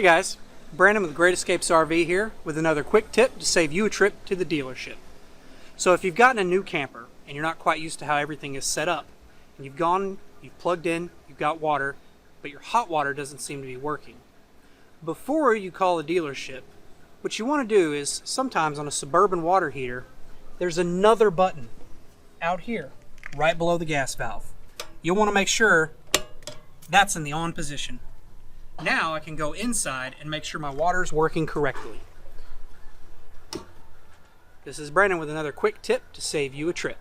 Hey guys, Brandon with Great Escapes RV here with another quick tip to save you a trip to the dealership. So if you've gotten a new camper and you're not quite used to how everything is set up, and you've plugged in, you've got water, but your hot water doesn't seem to be working. Before you call the dealership, what you want to do is sometimes on a Suburban water heater, there's another button out here, right below the gas valve. You'll want to make sure that's in the on position. Now I can go inside and make sure my water is working correctly. This is Brandon with another quick tip to save you a trip.